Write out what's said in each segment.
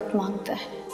मांगता है।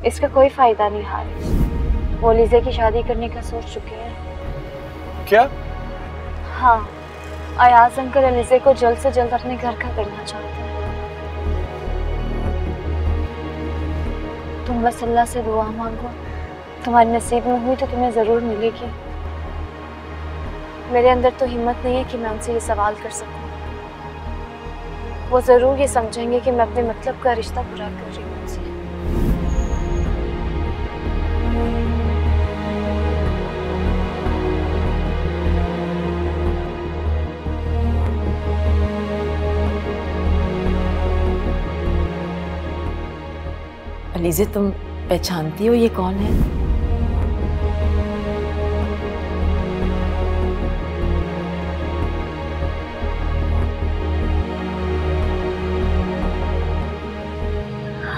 इसका कोई फायदा नहीं हारिस। वो अलीज़ा की शादी करने का सोच चुके हैं। क्या? हाँ, अयाज अंकल अलीज़ा को जल्द से जल्द अपने घर का करना चाहते हैं। तुम बस अल्लाह से दुआ मांगो, तुम्हारे नसीब में हुई तो तुम्हें ज़रूर मिलेगी। मेरे अंदर तो हिम्मत नहीं है कि मैं उनसे ये सवाल कर सकूं। वो ज़रूर ये समझेंगे कि मैं अपने मतलब का रिश्ता पूरा कर रही हूँ उनसे। अलीज़ा, तुम पहचानती हो ये कौन है?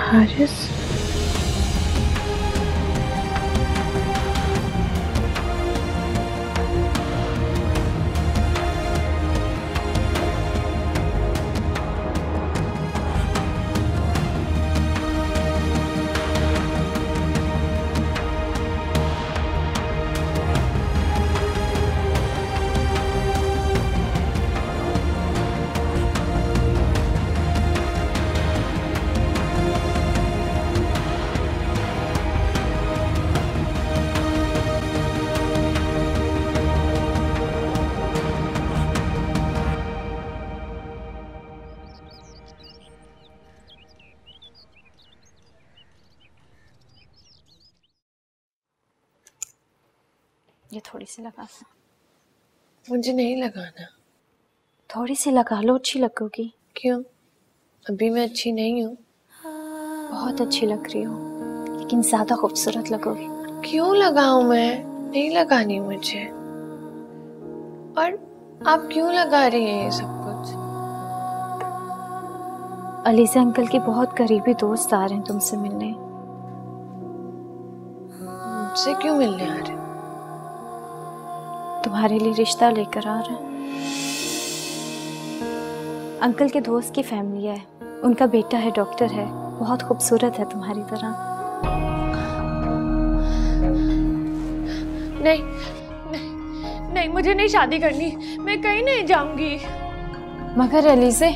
हारिस। ये थोड़ी सी लगा लो। मुझे नहीं लगाना। थोड़ी सी लगा लो, अच्छी लगोगी। क्यों? अभी मैं अच्छी नहीं हूँ। बहुत अच्छी लग रही हो, लेकिन ज्यादा खूबसूरत लगोगी। क्यों लगाऊं मैं? नहीं लगानी मुझे। और आप क्यों लगा रही हैं ये सब कुछ? अलीज़ा अंकल की बहुत करीबी दोस्त आ रहे हैं तुमसे मिलने। मुझसे क्यों मिलने आ रहे? तुम्हारे लिए रिश्ता लेकर आ रहे हैं। अंकल के दोस्त की फैमिली है, उनका बेटा है, डॉक्टर है, बहुत खूबसूरत है तुम्हारी तरह। नहीं नहीं नहीं, मुझे नहीं शादी करनी। मैं कहीं नहीं जाऊंगी। मगर अलीज़ा,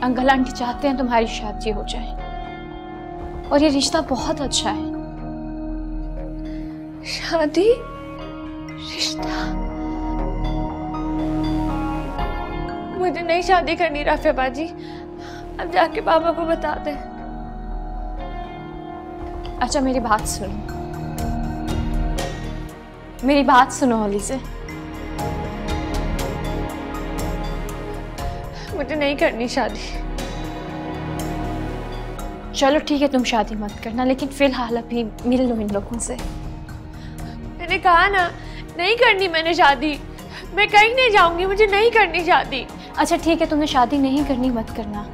अंकल आंटी चाहते हैं तुम्हारी शादी हो जाए और ये रिश्ता बहुत अच्छा है। शादी? रिश्ता? मुझे नहीं शादी करनी राफिया बाजी। अब जाके पापा को बता दे। अच्छा मेरी बात सुनो, मेरी बात सुनो अलीज़ा। मुझे नहीं करनी शादी। चलो ठीक है, तुम शादी मत करना, लेकिन फिलहाल अभी मिल लो इन लोगों से। मैंने कहा ना, नहीं करनी मैंने शादी। मैं कहीं नहीं जाऊंगी, मुझे नहीं करनी शादी। अच्छा ठीक है, तुम्हें शादी नहीं करनी मत करना।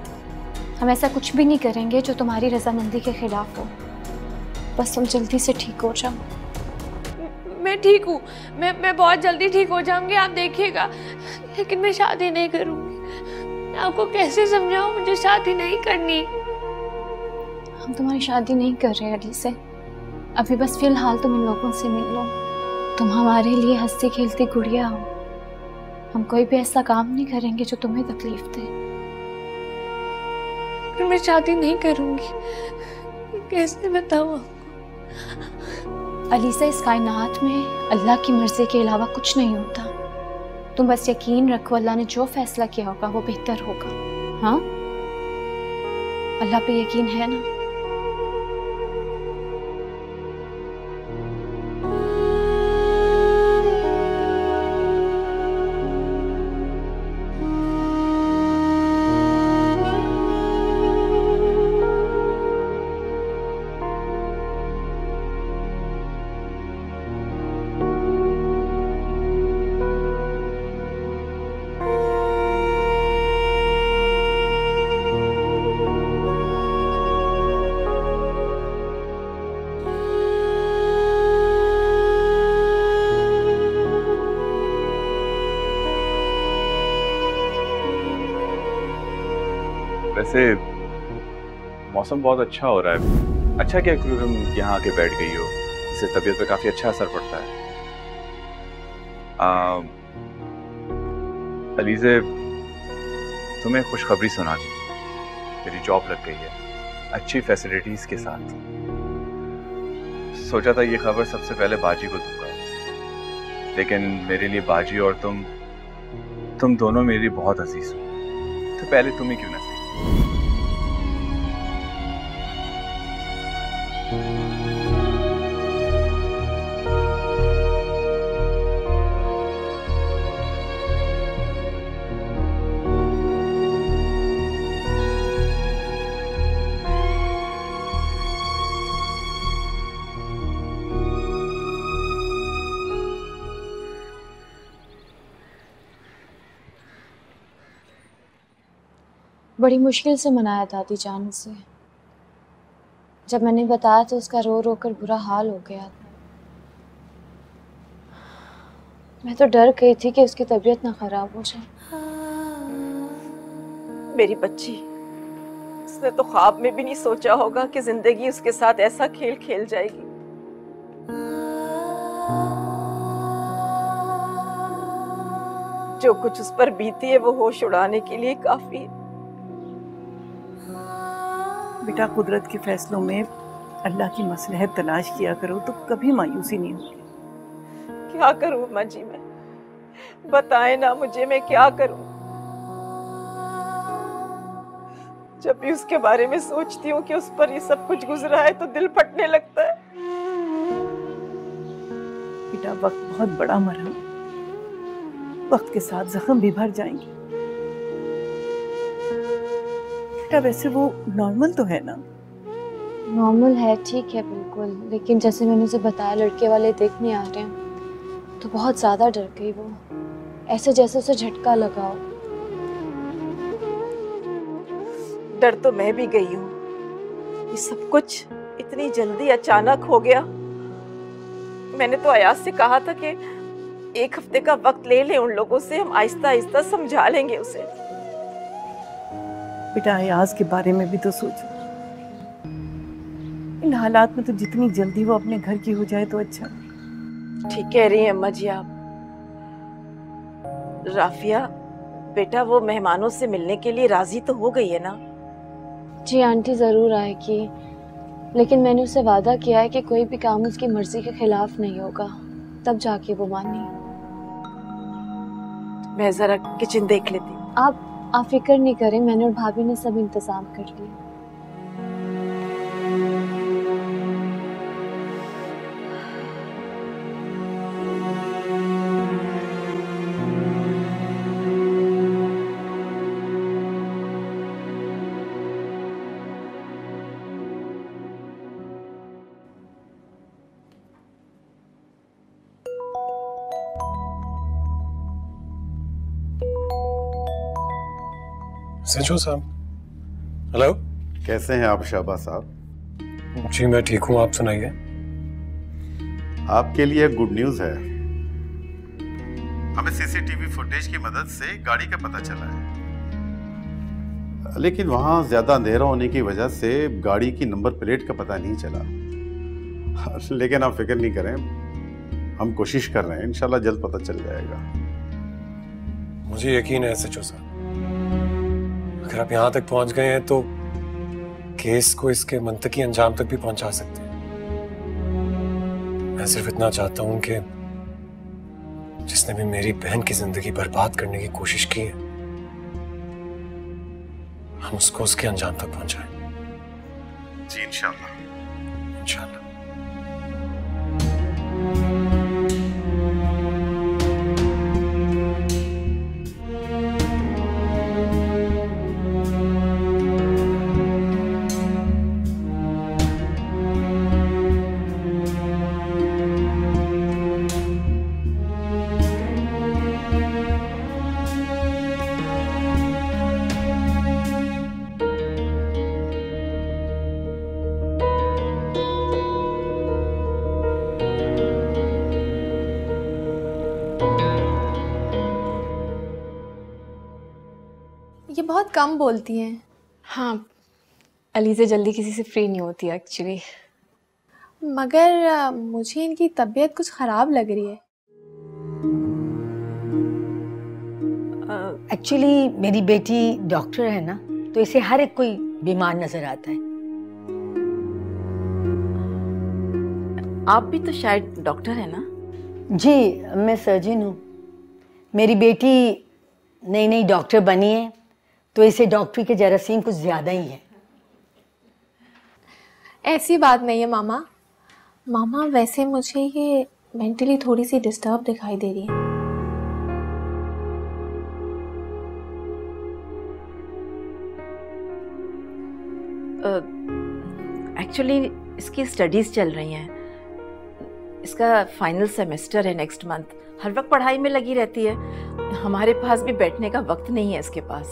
हम ऐसा कुछ भी नहीं करेंगे जो तुम्हारी रजामंदी के खिलाफ हो। बस तुम जल्दी से ठीक हो जाओ। मैं ठीक हूँ। मैं बहुत जल्दी ठीक हो जाऊंगी, आप देखिएगा। लेकिन मैं शादी नहीं करूंगी। मैं आपको कैसे समझाऊं? मुझे शादी नहीं करनी। हम तुम्हारी शादी नहीं कर रहे अलीज़ा। अभी बस फिलहाल तुम इन लोगों से मिल लो। तुम हमारे लिए हंसती खेलती गुड़िया हो। हम कोई भी ऐसा काम नहीं करेंगे जो तुम्हें तकलीफ दे। फिर मैं शादी नहीं करूंगी। कैसे बताऊं आपको? अलीज़ा, इस कायनात में अल्लाह की मर्जी के अलावा कुछ नहीं होता। तुम बस यकीन रखो, अल्लाह ने जो फैसला किया होगा वो बेहतर होगा। हाँ, अल्लाह पे यकीन है ना? वैसे मौसम बहुत अच्छा हो रहा है। अच्छा क्या कि तुम यहाँ आके बैठ गई हो, इससे तबीयत पे काफी अच्छा असर पड़ता है। अलीज़े, तुम्हें खुशखबरी सुना दी, मेरी जॉब लग गई है अच्छी फैसिलिटीज के साथ। सोचा था ये खबर सबसे पहले बाजी को दूंगा, लेकिन मेरे लिए बाजी और तुम दोनों मेरे लिए बहुत अजीज हो, तो पहले तुम ही क्यों ना सही। बड़ी मुश्किल से मनाया दादी जान उसे। जब मैंने बताया तो उसका रो रो कर बुरा हाल हो गया था। मैं तो डर गई थी कि उसकी तबीयत ना खराब हो जाए। मेरी बच्ची, उसने तो ख्वाब में भी नहीं सोचा होगा कि जिंदगी उसके साथ ऐसा खेल खेल जाएगी। जो कुछ उस पर बीती है वो होश उड़ाने के लिए काफी है। बेटा, कुदरत के फैसलों में अल्लाह की मसलहत तलाश किया करो तो कभी मायूसी नहीं होगी। क्या करूं अम्मा जी, मैं बताएं ना मुझे, मैं क्या करूं। जब भी उसके बारे में सोचती हूँ कि उस पर ये सब कुछ गुजरा है तो दिल फटने लगता है। बेटा, वक्त बहुत बड़ा मरहम, वक्त के साथ जख्म भी भर जाएंगे। बेटा, वैसे वो नॉर्मल तो है ना? नॉर्मल है, ठीक है बिल्कुल, लेकिन जैसे मैंने उसे बताया लड़के वाले देखने आ रहे हैं तो बहुत ज़्यादा डर गई वो, ऐसे जैसे उसे झटका लगा हो। डर तो मैं भी गई हूँ, ये सब कुछ इतनी जल्दी अचानक हो गया। मैंने तो अयाज से कहा था कि 1 हफ्ते का वक्त ले ले उन लोगों से, हम आहिस्ता आहिस्ता समझा लेंगे उसे। बेटा, अयाज के बारे में भी तो सोचो। इन हालात में तो जितनी जल्दी वो अपने घर की हो जाए तो अच्छा। ठीक कह रही हैं अम्मा जी आप। राफिया बेटा, वो मेहमानों से मिलने के लिए राजी तो हो गई है ना? जी आंटी ज़रूर आएगी, लेकिन मैंने उससे वादा किया है कि कोई भी काम उसकी मर्जी के खिलाफ नहीं होगा, तब जाके वो मानी। मैं जरा किचन देख लेती हूँ। आप फिक्र नहीं करें, मैंने और भाभी ने सब इंतजाम कर लिया। सचो साहब, हेलो। कैसे हैं आप शाहबाज साहब? जी मैं ठीक हूँ, आप सुनाइए। आपके लिए गुड न्यूज़ है। हमें सीसीटीवी फुटेज की मदद से गाड़ी का पता चला है, लेकिन वहां ज्यादा अंधेरा होने की वजह से गाड़ी की नंबर प्लेट का पता नहीं चला। लेकिन आप फिक्र नहीं करें, हम कोशिश कर रहे हैं, इंशाल्लाह जल्द पता चल जाएगा। मुझे यकीन है सचो साहब, अगर आप यहाँ तक पहुँच गए हैं तो केस को इसके मंतकी अंजाम तक भी पहुँचा सकते हैं। मैं सिर्फ इतना चाहता हूँ कि जिसने भी मेरी बहन की जिंदगी बर्बाद करने की कोशिश की है, हम उसको उसके अंजाम तक पहुँचाएं। जी इंशाल्लाह। इंशाल्लाह। ये बहुत कम बोलती हैं। हाँ, अलीज़ा जल्दी किसी से फ्री नहीं होती एक्चुअली। मगर मुझे इनकी तबीयत कुछ ख़राब लग रही है। एक्चुअली मेरी बेटी डॉक्टर है ना, तो इसे हर एक कोई बीमार नजर आता है। आप भी तो शायद डॉक्टर है ना? जी, मैं सर्जन हूँ। मेरी बेटी नई नई डॉक्टर बनी है, तो इसे डॉक्टरी के जरासीम कुछ ज़्यादा ही है। ऐसी बात नहीं है मामा। मामा वैसे मुझे ये मेंटली थोड़ी सी डिस्टर्ब दिखाई दे रही है। एक्चुअली इसकी स्टडीज चल रही हैं। इसका फाइनल सेमेस्टर है नेक्स्ट मंथ। हर वक्त पढ़ाई में लगी रहती है। हमारे पास भी बैठने का वक्त नहीं है इसके पास।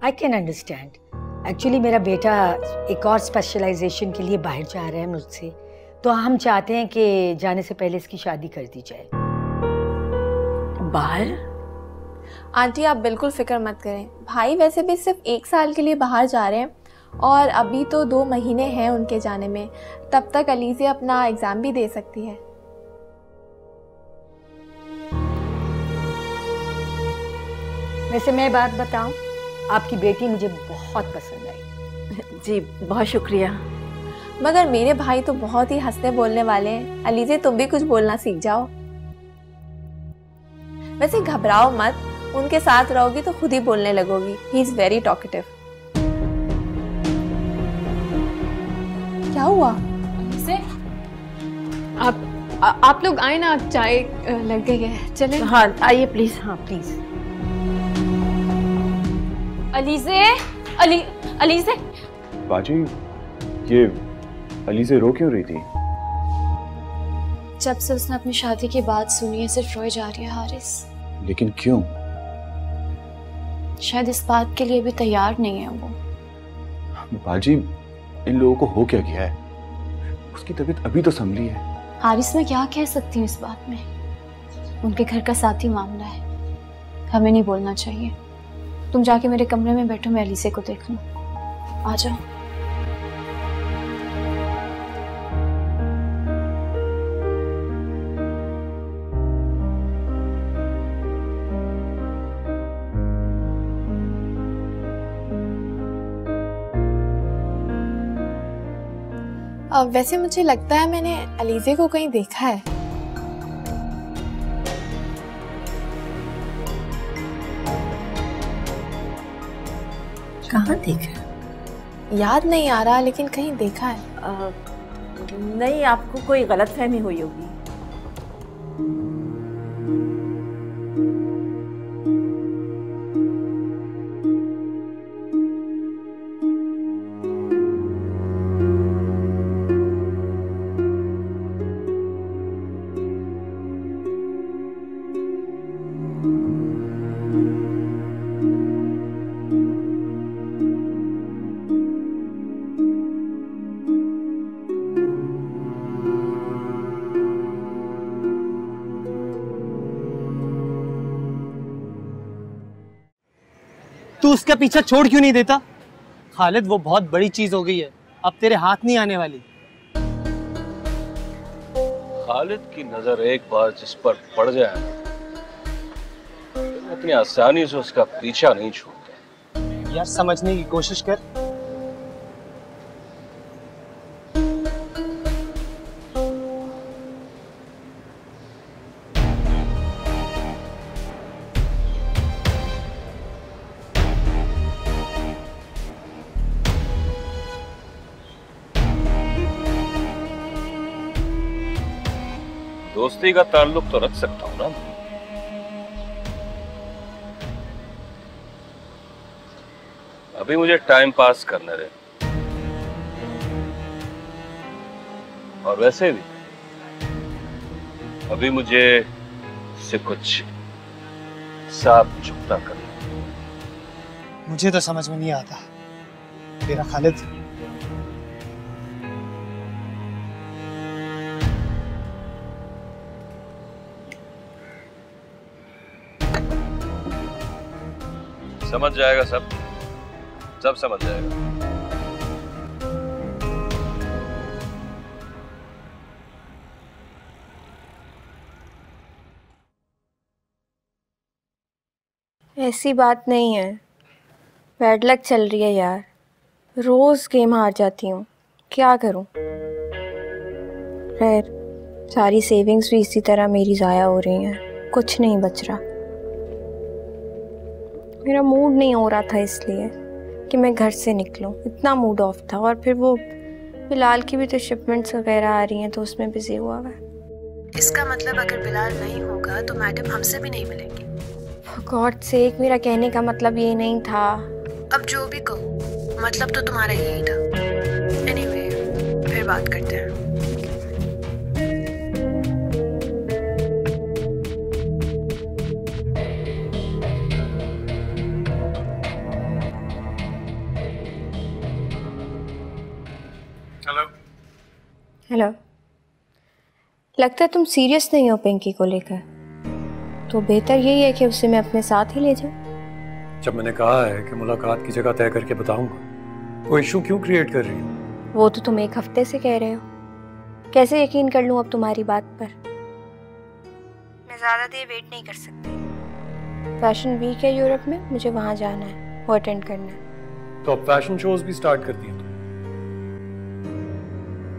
I can understand. एक्चुअली मेरा बेटा एक और स्पेशलाइजेशन के लिए बाहर जा रहा है मुझसे, तो हम चाहते हैं कि जाने से पहले इसकी शादी कर दी जाए। बाहर? आंटी आप बिल्कुल फिक्र मत करें। भाई वैसे भी सिर्फ 1 साल के लिए बाहर जा रहे हैं और अभी तो 2 महीने हैं उनके जाने में। तब तक अलीज़ा अपना एग्ज़ाम भी दे सकती है। वैसे मैं बात बताऊं, आपकी बेटी मुझे बहुत पसंद आई। जी बहुत शुक्रिया। मगर मेरे भाई तो बहुत ही हंसने बोलने वाले हैं। अलीज़ा तुम भी कुछ बोलना सीख जाओ। वैसे घबराओ मत, उनके साथ रहोगी तो खुद ही बोलने लगोगी। He is very talkative. क्या हुआ? से आप लोग आए ना, चाय लग गई है, चलें। हाँ आइए प्लीज। हाँ प्लीज। अलीज़ा बाजी, ये अलीज़ा रो क्यों रही थी? जब से उसने अपनी शादी की बात सुनी है सिर्फ रोए जा रही है हारिस। लेकिन क्यों? शायद इस बात के लिए भी तैयार नहीं है वो। बाजी, इन लोगों को हो क्या गया है? उसकी तबीयत अभी तो संभली है। हारिस मैं क्या कह सकती हूँ इस बात में? उनके घर का साथी मामला है, हमें नहीं बोलना चाहिए। तुम जाके मेरे कमरे में बैठो, मैं अलीज़ा को देख लूं। आ जाओ। वैसे मुझे लगता है मैंने अलीज़ा को कहीं देखा है। कहाँ देखा? याद नहीं आ रहा, लेकिन कहीं देखा है। नहीं, आपको कोई गलतफहमी हुई होगी। तू उसका पीछा छोड़ क्यों नहीं देता? खालिद, वो बहुत बड़ी चीज हो गई है, अब तेरे हाथ नहीं आने वाली। खालिद की नजर एक बार जिस पर पड़ जाए तो इतनी आसानी से उसका पीछा नहीं छूटता। यार समझने की कोशिश कर। दोस्ती का ताल्लुक तो रख सकता हूं ना। अभी मुझे टाइम पास करने दे। और वैसे भी अभी मुझे से कुछ साफ चुकता करना। मुझे तो समझ में नहीं आता तेरा खालिद। समझ जाएगा, सब समझ जाएगा। ऐसी बात नहीं है, बैड लक चल रही है यार, रोज गेम हार जाती हूँ, क्या करूँ। खैर सारी सेविंग्स भी इसी तरह मेरी ज़ाया हो रही हैं, कुछ नहीं बच रहा। मेरा मूड नहीं हो रहा था इसलिए कि मैं घर से निकलूं, इतना मूड ऑफ था। और फिर वो बिलाल की भी तो शिपमेंट्स वगैरह आ रही हैं तो उसमें बिजी हुआ हुआ है। इसका मतलब अगर बिलाल नहीं होगा तो मैडम हमसे भी नहीं मिलेंगी। फॉर गॉड सेक, मेरा कहने का मतलब ये नहीं था। अब जो भी कहो, मतलब तो तुम्हारा यही था। एनीवे, फिर बात करते हैं। हेलो, लगता है तुम सीरियस नहीं हो पिंकी को लेकर, तो बेहतर यही है कि उसे मैं अपने साथ ही ले जाऊं। जब मैंने कहा है कि मुलाकात की जगह तय करके बताऊंगा, वो इशू क्यों क्रिएट कर रही हो? वो तो तुम एक हफ्ते से कह रहे हो, कैसे यकीन कर लूं अब तुम्हारी बात पर। मैं ज़्यादा देर वेट नहीं कर सकती। फैशन वीक है यूरोप में, मुझे वहाँ जाना है, वो अटेंड करना है। तो अब फैशन शोज भी स्टार्ट कर दिए तुम?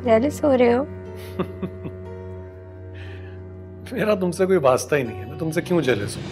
जेलस हो रहे हो? मेरा तुमसे कोई वास्ता ही नहीं है, मैं तुमसे क्यों जेलस हूँ?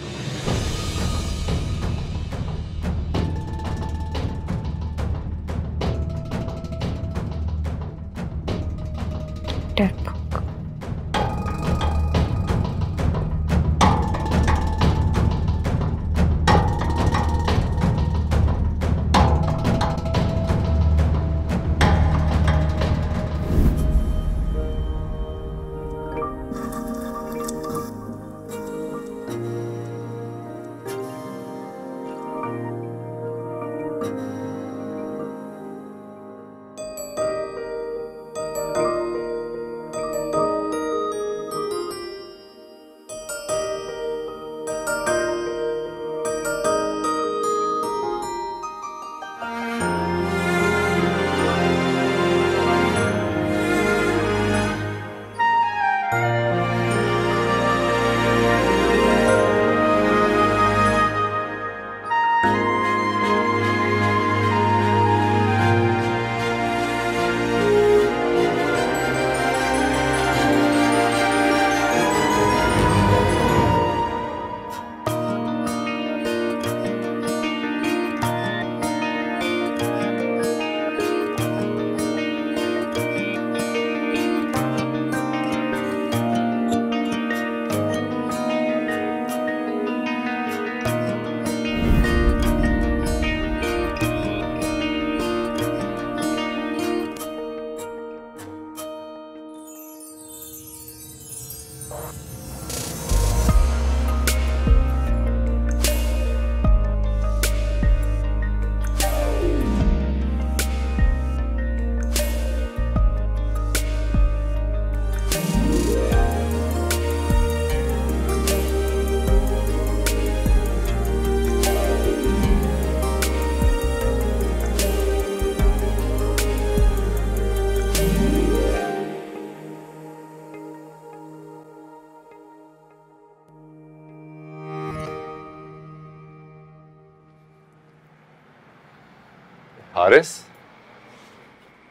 हारिस,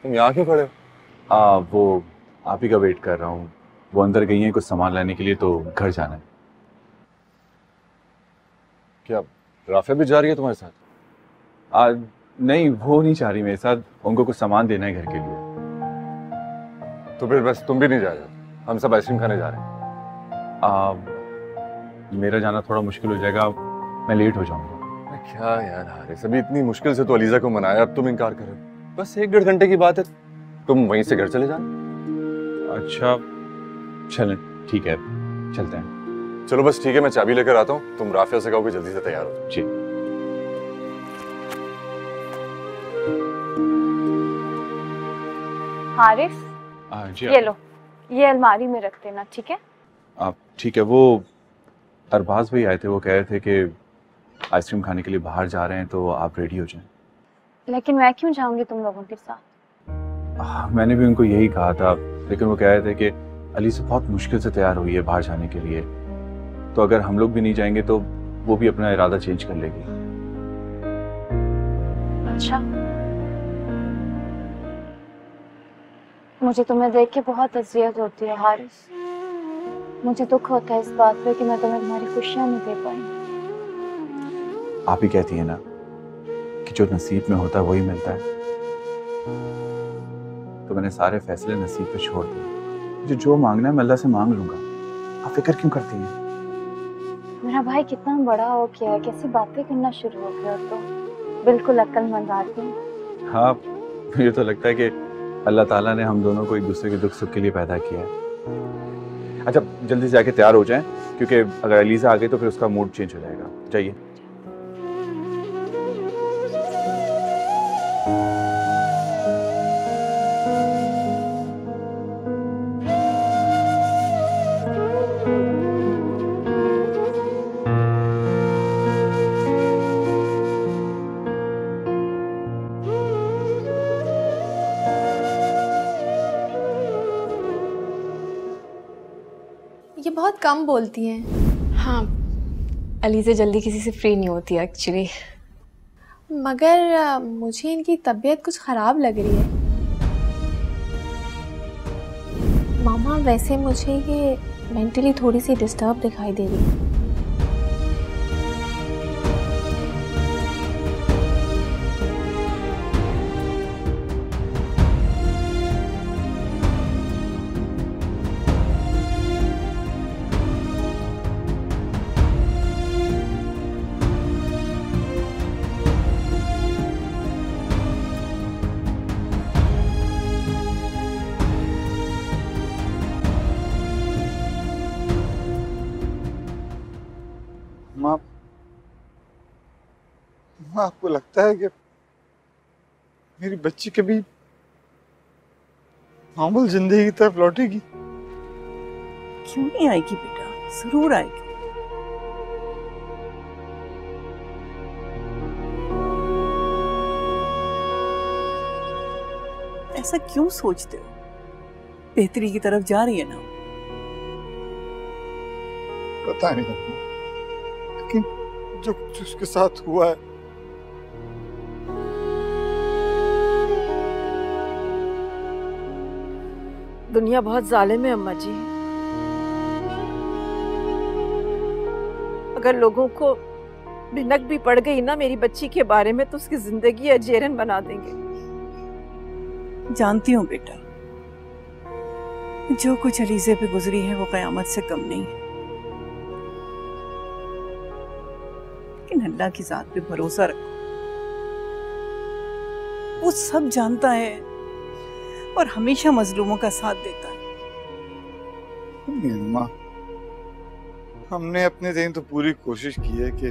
तुम यहाँ क्यों खड़े हो? वो आप ही का वेट कर रहा हूँ। वो अंदर गई हैं कुछ सामान लाने के लिए, तो घर जाना है। क्या राफिया भी जा रही है तुम्हारे साथ? नहीं, वो नहीं जा रही मेरे साथ, उनको कुछ सामान देना है घर के लिए। तो फिर बस तुम भी नहीं जा रहे? हम सब आइसक्रीम खाने जा रहे हैं। मेरा जाना थोड़ा मुश्किल हो जाएगा, मैं लेट हो जाऊंगा। क्या यार हारिस, अभी इतनी मुश्किल से तो अलीजा को मनाया, अब तुम इनकार कर रहे हो। बस 1-1.5 घंटे की बात है, तुम वहीं से घर चले जाना। अच्छा चलें, ठीक है, चलते हैं। चलो बस ठीक है, मैं चाबी लेकर आता हूँ, तुम राफिया से कहो कि जल्दी से तैयार हो। जी। हारिस, जी ये लो, ये अलमारी में रख देना, ठीक है? आप ठीक है। वो अरबाज भाई आए थे, वो कह रहे थे कि आइसक्रीम खाने के लिए बाहर जा रहे हैं तो आप रेडी हो जाएं। लेकिन मैं क्यों जाऊंगी तुम लोगों के साथ? मैंने भी उनको यही कहा था, लेकिन वो कह रहे थे कि अली से बहुत मुश्किल से तैयार हुई है बाहर जाने के लिए, तो अगर हम लोग भी नहीं जाएंगे तो वो भी अपना इरादा चेंज कर लेगी। अच्छा, मुझे तुम्हें देख के बहुत अजियत होती है हारिस। मुझे दुख होता है इस बात पे कि मैं तुम्हें तुम्हारी खुशियां नहीं दे पाई। आप ही कहती है ना कि जो नसीब में होता है वही मिलता है, तो मैंने सारे फैसले नसीब पे छोड़ दिए। मुझे जो मांगना है मैं अल्लाह से मांग लूंगा। आप फिक्र क्यों करती हैं? मेरा भाई कितना बड़ा हो गया है, कैसी बातें करना शुरू हो गया तो बिल्कुल अक्लमंद आदमी। हाँ, मुझे तो लगता है कि अल्लाह ताला ने हम दोनों को एक दूसरे के दुख सुख के लिए पैदा किया है। अच्छा, जल्दी से आके तैयार हो जाएं, क्योंकि अगर अलीजा आ गई तो फिर उसका मूड चेंज हो जाएगा। जाइए। ये बहुत कम बोलती हैं। हाँ, अलीज़ा जल्दी किसी से फ्री नहीं होती एक्चुअली। मगर मुझे इनकी तबीयत कुछ ख़राब लग रही है। मामा, वैसे मुझे ये मेंटली थोड़ी सी डिस्टर्ब दिखाई दे रही है। माँ, आपको लगता है कि मेरी बच्ची कभी मामूल जिंदगी की तरफ लौटेगी? क्यों नहीं आएगी बेटा, जरूर आएगी। ऐसा क्यों सोचते हो? बेहतरी की तरफ जा रही है ना। पता नहीं, लेकिन जो कुछ उसके साथ हुआ है, दुनिया बहुत जालिम है अम्मा जी। अगर लोगों को भिनक भी पड़ गई ना मेरी बच्ची के बारे में तो उसकी जिंदगी अजेरन बना देंगे। जानती हूँ बेटा, जो कुछ अलीज़े पे गुजरी है वो कयामत से कम नहीं है, लेकिन अल्लाह की जात पे भरोसा रखो। वो सब जानता है और हमेशा मजलूमों का साथ देता है। माँ, हमने अपने दिन तो पूरी कोशिश की है कि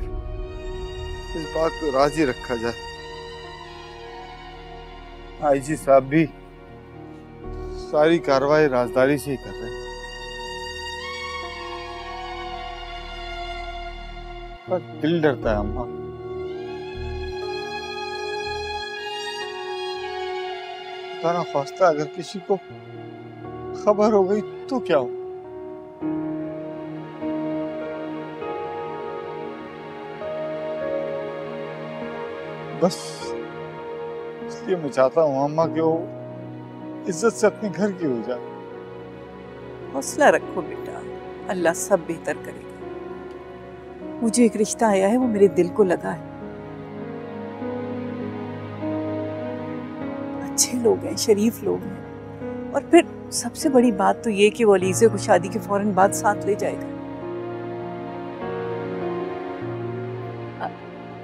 इस बात को राजी रखा जाए। आईजी साहब भी सारी कार्रवाई राजदारी से ही कर रहे हैं, पर दिल डरता है अम्मा। ना ख्वास्ता अगर किसी को खबर हो गई तो क्या हो? बस इसलिए मैं चाहता हूँ अम्मा कि वो इज्जत से अपने घर की हो जाए। हौसला रखो बेटा, अल्लाह सब बेहतर करेगा। मुझे एक रिश्ता आया है, वो मेरे दिल को लगा है। अच्छे लोग हैं, शरीफ लोग हैं, और फिर सबसे बड़ी बात तो ये कि वो अलीज़े को शादी के फौरन बाद साथ ले जाएगा।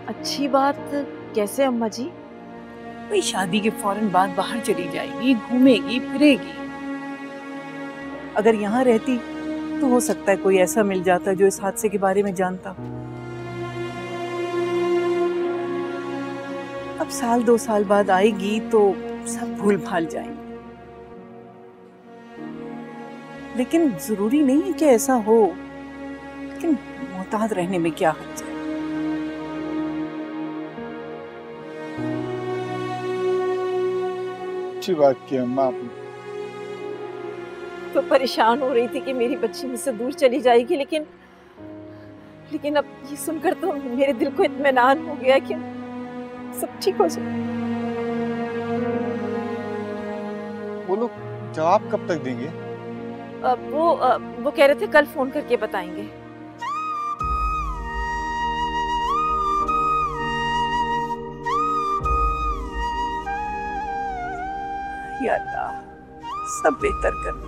अच्छी बात कैसे अम्मा जी? वही शादी के फौरन बाद बाहर चली जाएगी, घूमेगी फिरेगी। अगर यहाँ रहती तो हो सकता है कोई ऐसा मिल जाता जो इस हादसे के बारे में जानता। अब साल 2 साल बाद आएगी तो सब भूल भाल जाएंगे, लेकिन जरूरी नहीं है कि ऐसा हो। लेकिन मोहतात रहने में क्या हर्ज है? अच्छी बात की अम्मा आपने। तो परेशान हो रही थी कि मेरी बच्ची मुझसे दूर चली जाएगी, लेकिन अब ये सुनकर तो मेरे दिल को इत्मीनान हो गया कि सब ठीक हो जाए। वो लोग जवाब कब तक देंगे? वो कह रहे थे कल फोन करके बताएंगे। या अल्लाह, सब बेहतर कर।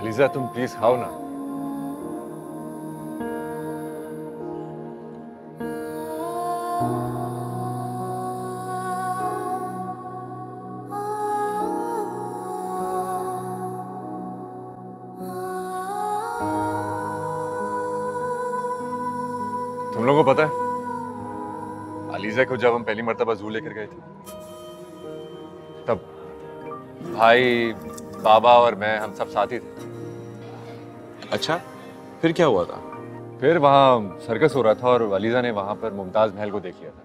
अलीजा, तुम प्लीज खाओ ना। तुम लोगों को पता है अलीजा को जब हम पहली मर्तबा जू लेकर गए थे, तब भाई, बाबा और मैं, हम सब साथी थे। अच्छा, फिर क्या हुआ था? फिर वहाँ सर्कस हो रहा था और अलीजा ने वहाँ पर मुमताज महल को देख लिया था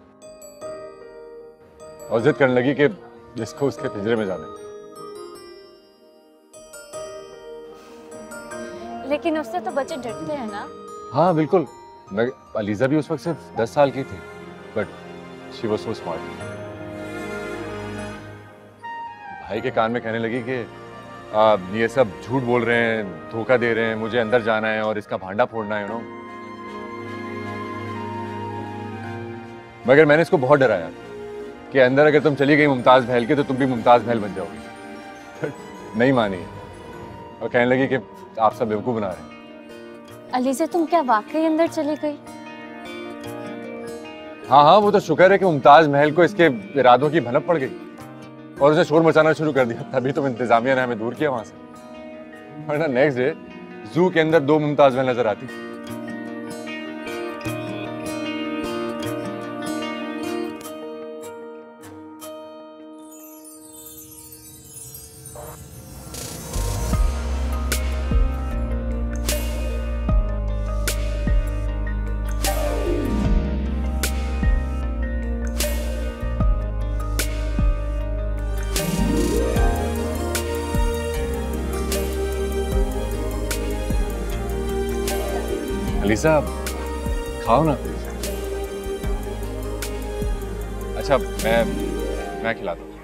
और जिद करने लगी कि जिसको उसके पिंजरे में जाना। लेकिन उससे तो बच्चे डरते हैं ना? हाँ बिल्कुल। अलीजा भी उस वक्त सिर्फ 10 साल की थी, but she was so smart. भाई के कान में कहने लगी कि ये सब झूठ बोल रहे हैं, धोखा दे रहे हैं, मुझे अंदर जाना है और इसका भांडा फोड़ना है, यू नो। मगर मैंने इसको बहुत डराया कि अंदर अगर तुम चली गई मुमताज महल के तो तुम भी मुमताज महल बन जाओगी। नहीं मानी और कहने लगी कि आप सब बेवकूफ बना रहे हैं। अलीजा, तुम क्या वाकई अंदर चली गई? हाँ, वो तो शुक्र है कि मुमताज महल को इसके इरादों की भनक पड़ गई और उसने शोर मचाना शुरू कर दिया, तभी तो इंतजामिया ने हमें दूर किया वहां से। वरना नेक्स्ट डे जू के अंदर 2 मुमताज महल नजर आती। अलीजा, खाओ ना प्लीज। अच्छा, मैं खिलाता हूँ।